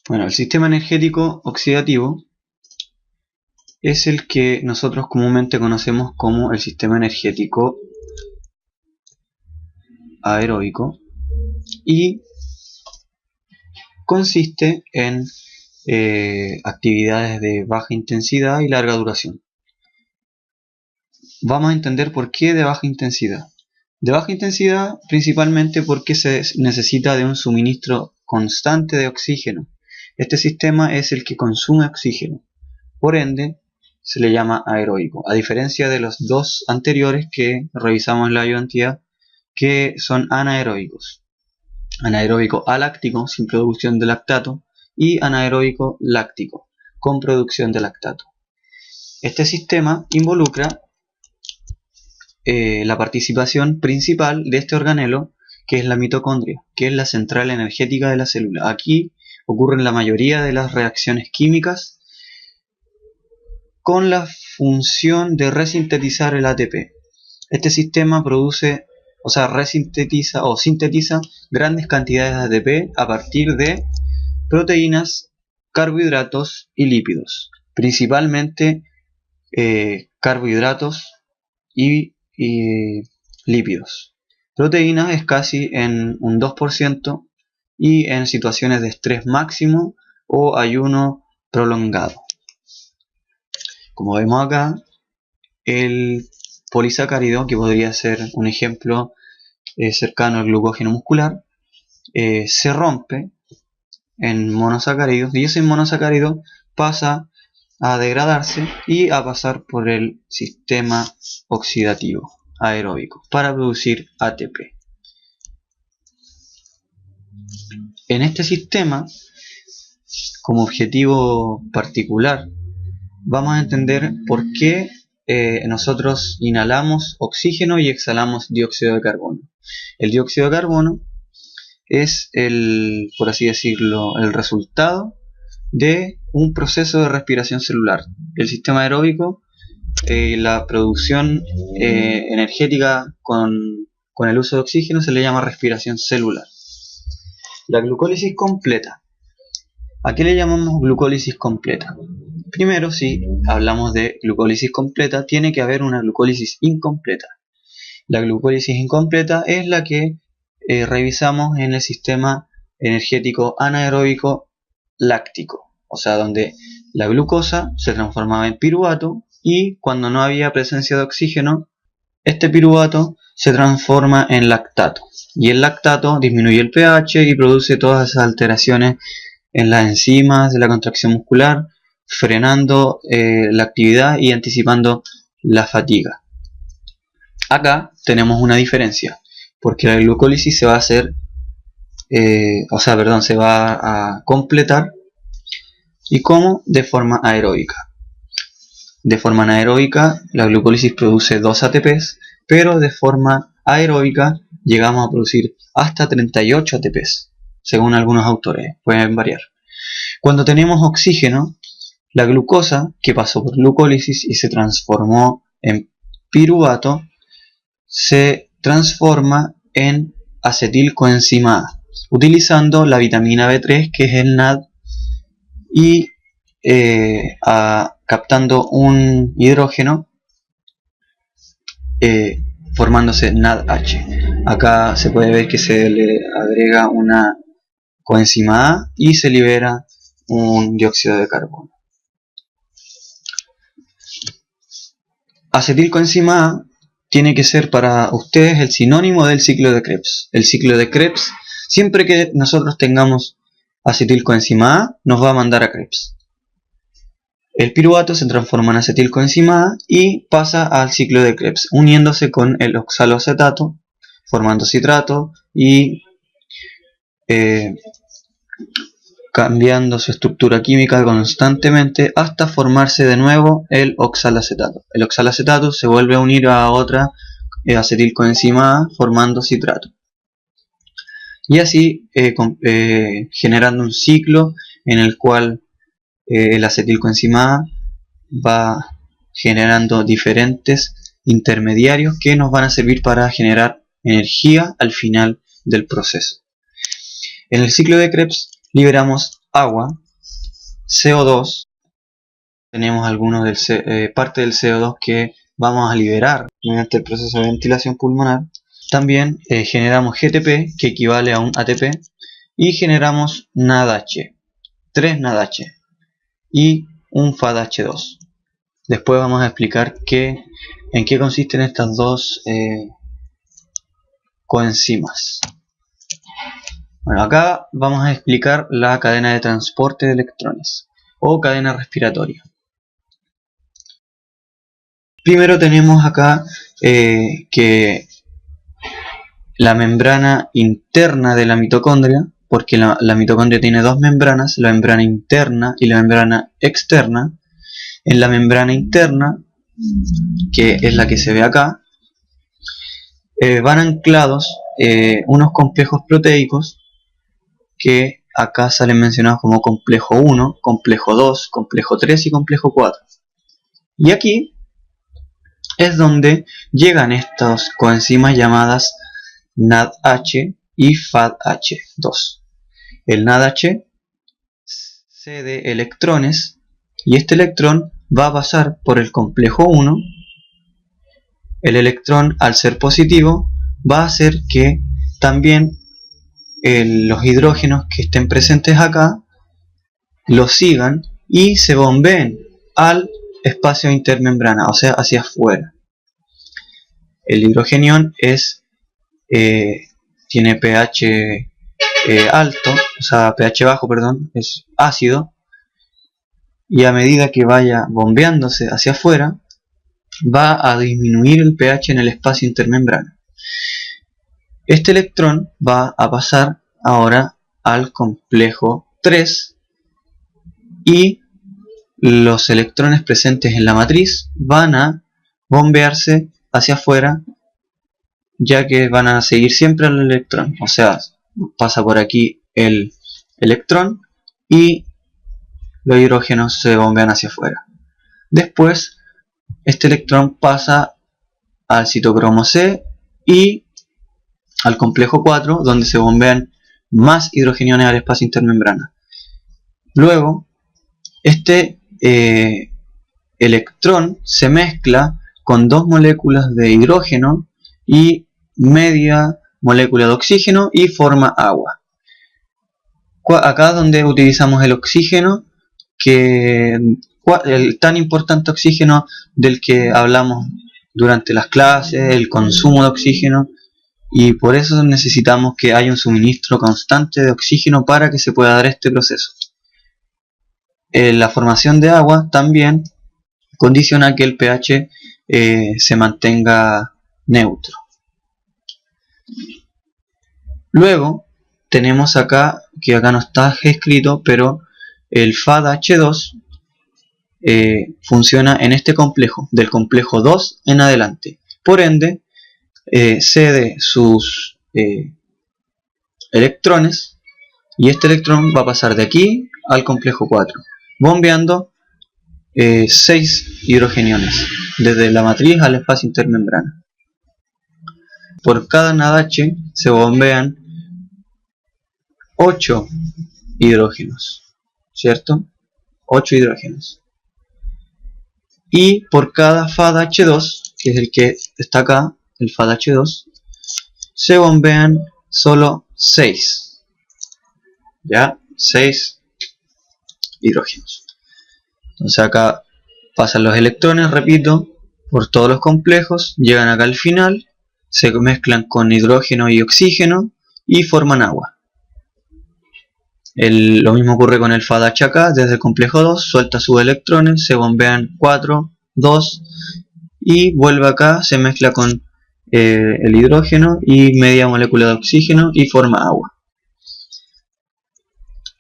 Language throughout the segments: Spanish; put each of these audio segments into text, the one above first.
Bueno, el sistema energético oxidativo es el que nosotros comúnmente conocemos como el sistema energético aeróbico y consiste en actividades de baja intensidad y larga duración. Vamos a entender por qué de baja intensidad. De baja intensidad principalmente porque se necesita de un suministro constante de oxígeno. Este sistema es el que consume oxígeno, por ende se le llama aeróbico, a diferencia de los dos anteriores que revisamos en la ayudantía, que son anaeróbicos. Anaeróbico aláctico sin producción de lactato y anaeróbico láctico con producción de lactato. Este sistema involucra la participación principal de este organelo, que es la mitocondria, que es la central energética de la célula. Aquí ocurren la mayoría de las reacciones químicas con la función de resintetizar el ATP. Este sistema produce, resintetiza o sintetiza grandes cantidades de ATP a partir de proteínas, carbohidratos y lípidos, principalmente carbohidratos y lípidos. Proteínas es casi en un 2% y en situaciones de estrés máximo o ayuno prolongado. Como vemos acá, el polisacárido, que podría ser un ejemplo cercano al glucógeno muscular, se rompe en monosacáridos y ese monosacárido pasa a degradarse y a pasar por el sistema oxidativo aeróbico para producir ATP. En este sistema, como objetivo particular, vamos a entender por qué nosotros inhalamos oxígeno y exhalamos dióxido de carbono. El dióxido de carbono es por así decirlo, el resultado de un proceso de respiración celular. El sistema aeróbico, la producción energética con el uso de oxígeno se le llama respiración celular. La glucólisis completa. ¿A qué le llamamos glucólisis completa? Primero, si hablamos de glucólisis completa, tiene que haber una glucólisis incompleta. La glucólisis incompleta es la que revisamos en el sistema energético anaeróbico láctico, o sea, donde la glucosa se transformaba en piruvato y cuando no había presencia de oxígeno, este piruvato se transforma en lactato y el lactato disminuye el pH y produce todas esas alteraciones en las enzimas de la contracción muscular, frenando la actividad y anticipando la fatiga. Acá tenemos una diferencia, porque la glucólisis se va a hacer, se va a completar. ¿Y cómo? De forma aeróbica. De forma anaeróbica, la glucólisis produce 2 ATPs, pero de forma aeróbica llegamos a producir hasta 38 ATPs, según algunos autores, pueden variar. Cuando tenemos oxígeno, la glucosa, que pasó por glucólisis y se transformó en piruvato, se transforma en acetilcoenzima A, utilizando la vitamina B3, que es el NAD, y captando un hidrógeno, formándose NADH. Acá se puede ver que se le agrega una coenzima A y se libera un dióxido de carbono. Acetilcoenzima A tiene que ser para ustedes el sinónimo del ciclo de Krebs. El ciclo de Krebs, siempre que nosotros tengamos acetilcoenzima A, nos va a mandar a Krebs. El piruvato se transforma en acetilcoenzima A y pasa al ciclo de Krebs, uniéndose con el oxaloacetato, formando citrato y cambiando su estructura química constantemente hasta formarse de nuevo el oxalacetato. El oxalacetato se vuelve a unir a otra acetilcoenzima A formando citrato. Y así generando un ciclo en el cual el acetilcoenzima A va generando diferentes intermediarios que nos van a servir para generar energía al final del proceso. En el ciclo de Krebs liberamos agua, CO2, tenemos parte del CO2 que vamos a liberar mediante el proceso de ventilación pulmonar. También generamos GTP, que equivale a un ATP, y generamos NADH, 3 NADH y un FADH2. Después vamos a explicar en qué consisten estas dos coenzimas. Bueno, acá vamos a explicar la cadena de transporte de electrones o cadena respiratoria. Primero tenemos acá que la membrana interna de la mitocondria, porque la mitocondria tiene dos membranas, la membrana interna y la membrana externa. En la membrana interna, que es la que se ve acá, van anclados unos complejos proteicos que acá salen mencionados como complejo 1, complejo 2, complejo 3 y complejo 4. Y aquí es donde llegan estas coenzimas llamadas NADH y FADH2. El NADH cede electrones y este electrón va a pasar por el complejo 1. El electrón, al ser positivo, va a hacer que también los hidrógenos que estén presentes acá lo sigan y se bombeen al espacio intermembrana, o sea, hacia afuera. El hidrogenión tiene pH alto, o sea, pH bajo, perdón, es ácido, y a medida que vaya bombeándose hacia afuera, va a disminuir el pH en el espacio intermembrana. Este electrón va a pasar ahora al complejo 3 y los electrones presentes en la matriz van a bombearse hacia afuera, ya que van a seguir siempre al electrón, o sea, pasa por aquí el electrón y los hidrógenos se bombean hacia afuera. Después este electrón pasa al citocromo C y al complejo 4, donde se bombean más hidrogeniones al espacio intermembrana. Luego este electrón se mezcla con dos moléculas de hidrógeno y media molécula de oxígeno y forma agua. Acá donde utilizamos el oxígeno, el tan importante oxígeno del que hablamos durante las clases, el consumo de oxígeno, y por eso necesitamos que haya un suministro constante de oxígeno para que se pueda dar este proceso. La formación de agua también condiciona que el pH se mantenga neutro. Luego tenemos acá, que acá no está escrito, pero el FADH2 funciona en este complejo, del complejo 2 en adelante. Por ende, cede sus electrones y este electrón va a pasar de aquí al complejo 4, bombeando 6 hidrogeniones desde la matriz al espacio intermembrana. Por cada NADH se bombean 8 hidrógenos, ¿cierto? 8 hidrógenos. Y por cada FADH2, que es el que está acá, el FADH2, se bombean solo 6. ¿Ya? 6 hidrógenos. Entonces acá pasan los electrones, repito, por todos los complejos, llegan acá al final, se mezclan con hidrógeno y oxígeno y forman agua. Lo mismo ocurre con el FADH acá, desde el complejo 2, suelta sus electrones, se bombean 4, 2 y vuelve acá, se mezcla con el hidrógeno y media molécula de oxígeno y forma agua.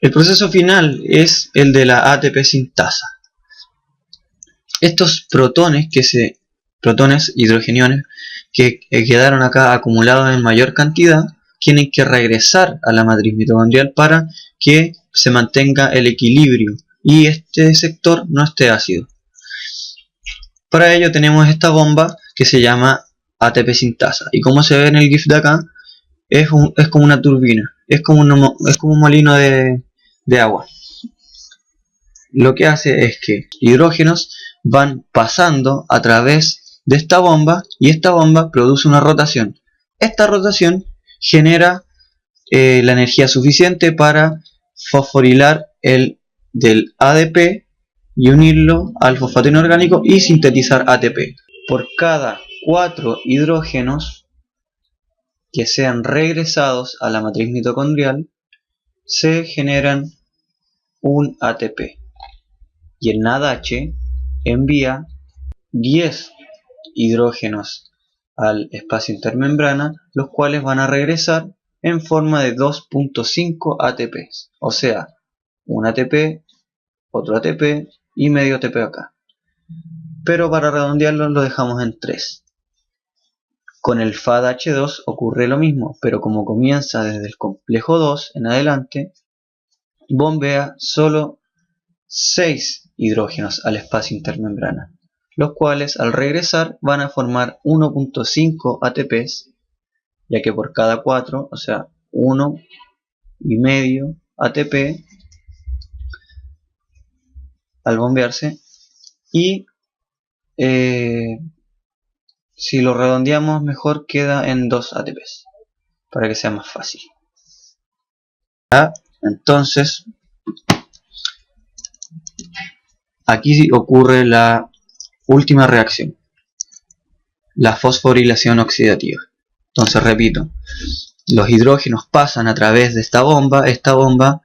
El proceso final es el de la ATP sintasa. Estos protones hidrogeniones que quedaron acá acumulados en mayor cantidad, tienen que regresar a la matriz mitocondrial para que se mantenga el equilibrio y este sector no esté ácido. Para ello tenemos esta bomba que se llama ATP sintasa, y como se ve en el GIF de acá, es como una turbina, es como un molino de agua. lo que hace es que hidrógenos van pasando a través de esta bomba y esta bomba produce una rotación. Esta rotación genera la energía suficiente para fosforilar el del ADP y unirlo al fosfato inorgánico y sintetizar ATP. Por cada 4 hidrógenos que sean regresados a la matriz mitocondrial se generan un ATP y el NADH envía 10 hidrógenos al espacio intermembrana, los cuales van a regresar en forma de 2.5 ATPs, o sea, un ATP, otro ATP y medio ATP acá. Pero para redondearlo lo dejamos en 3. Con el FADH2 ocurre lo mismo, pero como comienza desde el complejo 2 en adelante, bombea solo 6 hidrógenos al espacio intermembrana, los cuales al regresar van a formar 1.5 ATPs, ya que por cada 4, o sea, 1,5 ATP al bombearse, y si lo redondeamos mejor queda en 2 ATPs, para que sea más fácil. Entonces, aquí ocurre la última reacción, la fosforilación oxidativa. Entonces repito, los hidrógenos pasan a través de esta bomba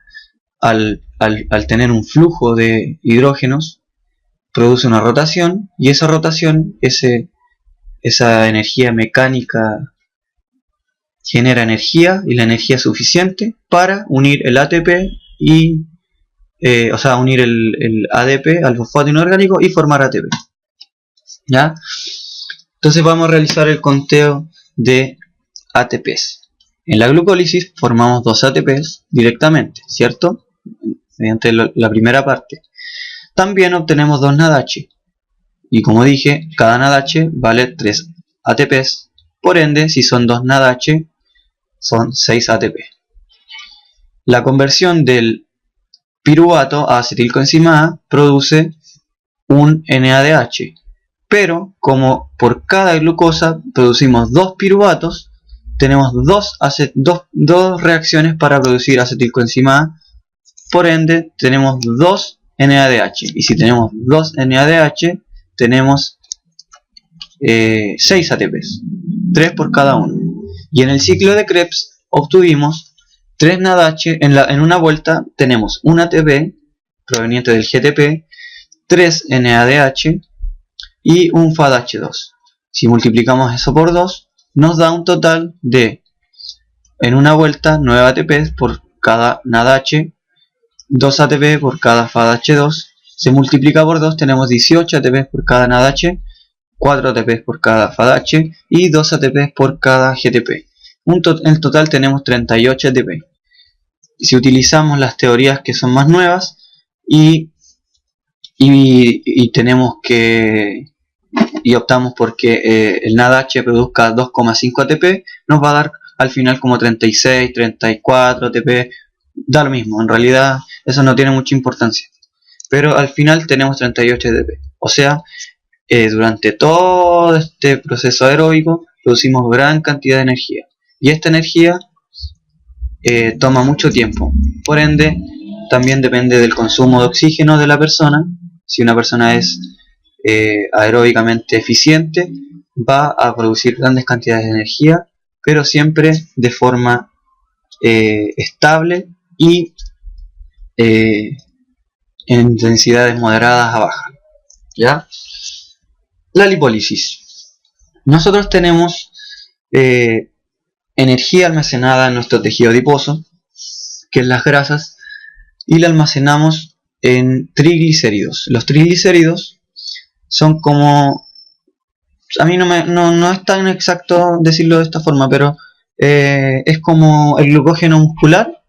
al tener un flujo de hidrógenos produce una rotación y esa rotación, esa energía mecánica genera energía y la energía suficiente para unir el ATP y o sea, unir el ADP al fosfato inorgánico y formar ATP. ¿Ya? Entonces vamos a realizar el conteo de ATPs. En la glucólisis formamos 2 ATPs directamente, ¿cierto? Mediante la primera parte. También obtenemos 2 NADH. Y como dije, cada NADH vale 3 ATPs. Por ende, si son 2 NADH, son 6 ATP. La conversión del piruvato a acetilcoenzima A produce un NADH. Pero como por cada glucosa producimos 2 piruvatos, tenemos dos reacciones para producir acetilcoenzima A. Por ende, tenemos 2 NADH. Y si tenemos 2 NADH, tenemos 6 ATPs. 3 por cada uno. Y en el ciclo de Krebs obtuvimos 3 NADH. En una vuelta tenemos un ATP proveniente del GTP, 3 NADH y un FADH2. Si multiplicamos eso por 2, nos da un total de, en una vuelta, 9 ATPs por cada NADH, 2 ATP por cada FADH2. Se multiplica por 2, tenemos 18 ATPs por cada NADH, 4 ATPs por cada FADH y 2 ATPs por cada GTP. En total tenemos 38 ATP. Si utilizamos las teorías que son más nuevas y tenemos que optamos porque el NADH produzca 2,5 ATP, nos va a dar al final como 36, 34 ATP, da lo mismo, en realidad eso no tiene mucha importancia, pero al final tenemos 38 ATP, o sea, durante todo este proceso aeróbico producimos gran cantidad de energía, y esta energía toma mucho tiempo, por ende también depende del consumo de oxígeno de la persona. Si una persona es aeróbicamente eficiente, va a producir grandes cantidades de energía, pero siempre de forma estable y en intensidades moderadas a bajas. ¿Ya? La lipólisis. Nosotros tenemos energía almacenada en nuestro tejido adiposo, que es las grasas, y la almacenamos en triglicéridos. Los triglicéridos son como, a mí no es tan exacto decirlo de esta forma, pero es como el glucógeno muscular,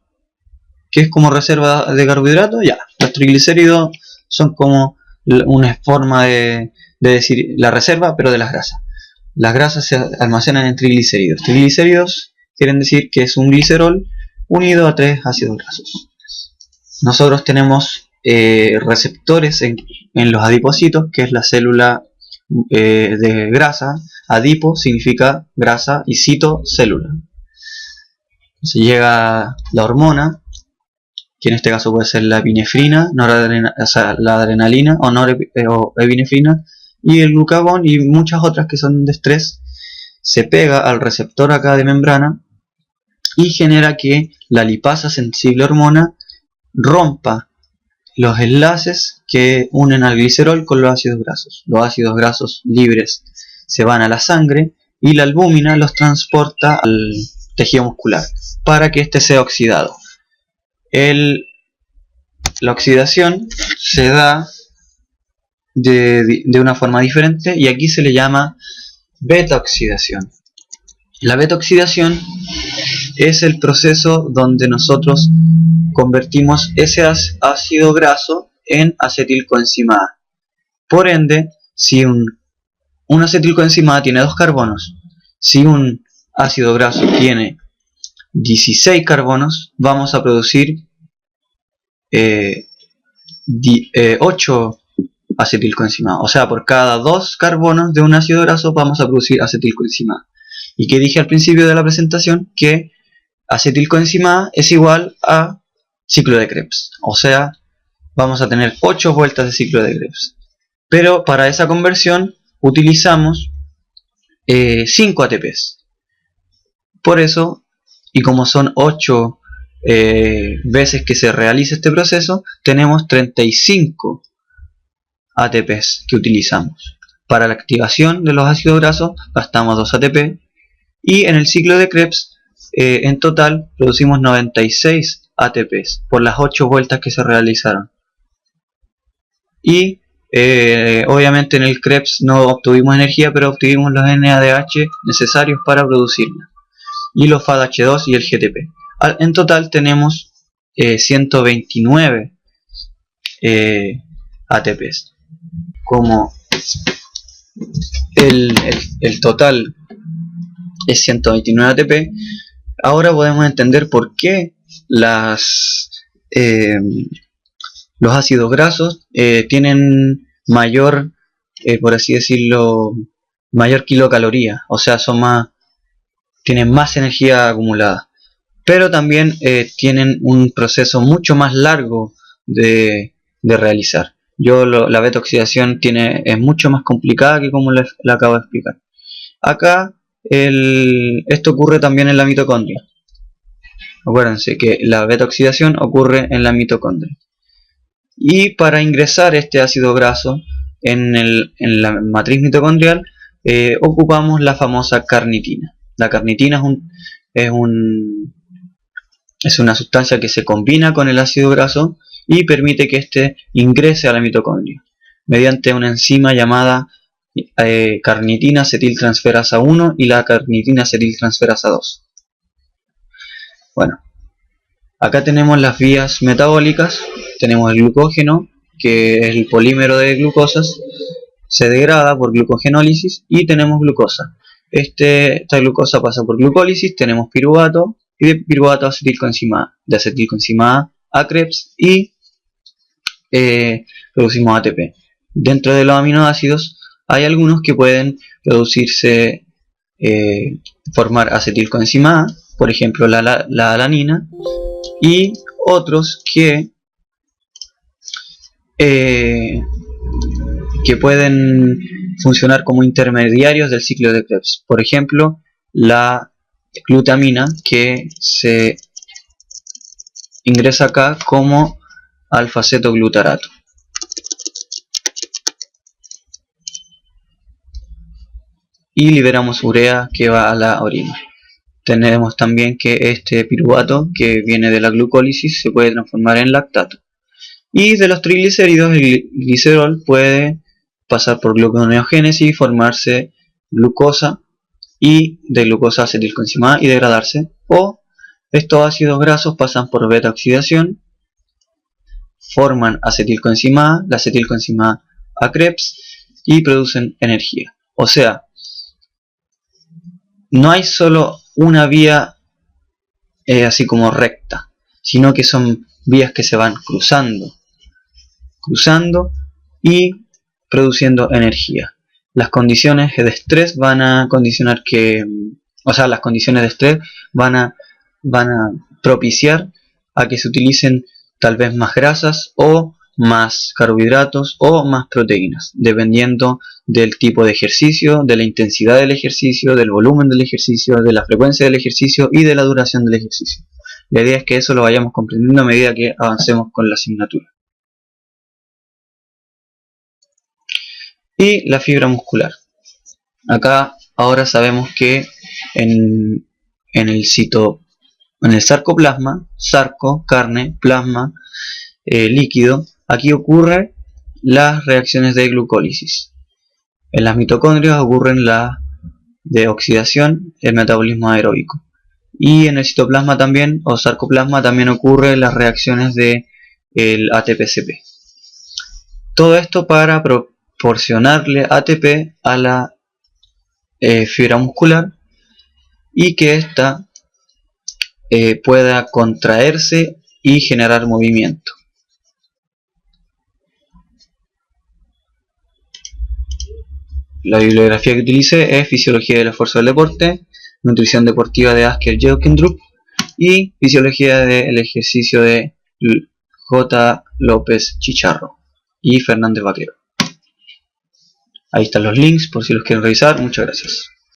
que es como reserva de carbohidratos. Ya, los triglicéridos son como una forma de decir la reserva, pero de las grasas. Las grasas se almacenan en triglicéridos. Triglicéridos quieren decir que es un glicerol unido a 3 ácidos grasos. Nosotros tenemos receptores en los adipocitos, que es la célula de grasa. Adipo significa grasa y cito, célula. Se llega la hormona, que en este caso puede ser la epinefrina, o sea, la adrenalina o epinefrina, y el glucagón y muchas otras que son de estrés, se pega al receptor acá de membrana y genera que la lipasa sensible hormona rompa los enlaces que unen al glicerol con los ácidos grasos. Los ácidos grasos libres se van a la sangre y la albúmina los transporta al tejido muscular para que éste sea oxidado. La oxidación se da de una forma diferente y aquí se le llama beta oxidación. La beta oxidación es el proceso donde nosotros convertimos ese ácido graso en acetilcoenzima A. Por ende, si un acetilcoenzima A tiene 2 carbonos, si un ácido graso tiene 16 carbonos, vamos a producir 8 acetilcoenzima A. O sea, por cada 2 carbonos de un ácido graso vamos a producir acetilcoenzima A. Y que dije al principio de la presentación que acetilcoenzima A es igual a ciclo de Krebs. O sea, vamos a tener 8 vueltas de ciclo de Krebs. Pero para esa conversión utilizamos 5 ATPs. Por eso, y como son 8 veces que se realiza este proceso, tenemos 35 ATPs que utilizamos. Para la activación de los ácidos grasos gastamos 2 ATP y en el ciclo de Krebs en total producimos 96 ATPs por las 8 vueltas que se realizaron. Y obviamente en el Krebs no obtuvimos energía, pero obtuvimos los NADH necesarios para producirla, y los FADH2 y el GTP. En total tenemos 129 ATPs. Como el total es 129 ATP, ahora podemos entender por qué los ácidos grasos tienen mayor, por así decirlo, mayor kilocaloría, o sea, tienen más energía acumulada, pero también tienen un proceso mucho más largo de realizar. La beta oxidación es mucho más complicada que como le acabo de explicar. Acá esto ocurre también en la mitocondria. Acuérdense que la beta oxidación ocurre en la mitocondria. Y para ingresar este ácido graso en la matriz mitocondrial ocupamos la famosa carnitina. La carnitina es una sustancia que se combina con el ácido graso y permite que éste ingrese a la mitocondria mediante una enzima llamada carnitina acetiltransferasa 1 y la carnitina acetiltransferasa 2. Bueno, acá tenemos las vías metabólicas. Tenemos el glucógeno, que es el polímero de glucosas, se degrada por glucogenólisis, y tenemos glucosa. Esta glucosa pasa por glucólisis, tenemos piruvato, y de piruvato a acetilcoenzima A, de acetilcoenzima A Krebs, y producimos ATP. Dentro de los aminoácidos hay algunos que pueden producirse, formar acetilcoenzima A, por ejemplo la alanina, y otros que pueden funcionar como intermediarios del ciclo de Krebs. Por ejemplo, la glutamina, que se ingresa acá como alfa-cetoglutarato. Y liberamos urea, que va a la orina. Tenemos también que este piruvato, que viene de la glucólisis, se puede transformar en lactato. Y de los triglicéridos, el glicerol puede pasar por gluconeogénesis y formarse glucosa, y de glucosa acetilcoenzima A y degradarse. O estos ácidos grasos pasan por beta oxidación, forman acetilcoenzima A, la acetilcoenzima A Krebs, y producen energía. O sea, no hay solo una vía así como recta, sino que son vías que se van cruzando. cruzando y produciendo energía. Las condiciones de estrés van a condicionar que, o sea, las condiciones de estrés van a propiciar a que se utilicen tal vez más grasas o más carbohidratos o más proteínas, dependiendo del tipo de ejercicio, de la intensidad del ejercicio, del volumen del ejercicio, de la frecuencia del ejercicio y de la duración del ejercicio. La idea es que eso lo vayamos comprendiendo a medida que avancemos con la asignatura. Y la fibra muscular. Acá ahora sabemos que en el sarcoplasma, sarco, carne, plasma, líquido, aquí ocurren las reacciones de glucólisis. En las mitocondrias ocurren la de oxidación, el metabolismo aeróbico. Y en el citoplasma también, o sarcoplasma, también ocurren las reacciones de el ATP-CP. Todo esto para proporcionarle ATP a la fibra muscular y que ésta pueda contraerse y generar movimiento. La bibliografía que utilicé es Fisiología del esfuerzo del deporte, Nutrición deportiva de Asker Jeukendrup y Fisiología del ejercicio de J. López Chicharro y Fernández Vaquero. Ahí están los links por si los quieren revisar. Muchas gracias.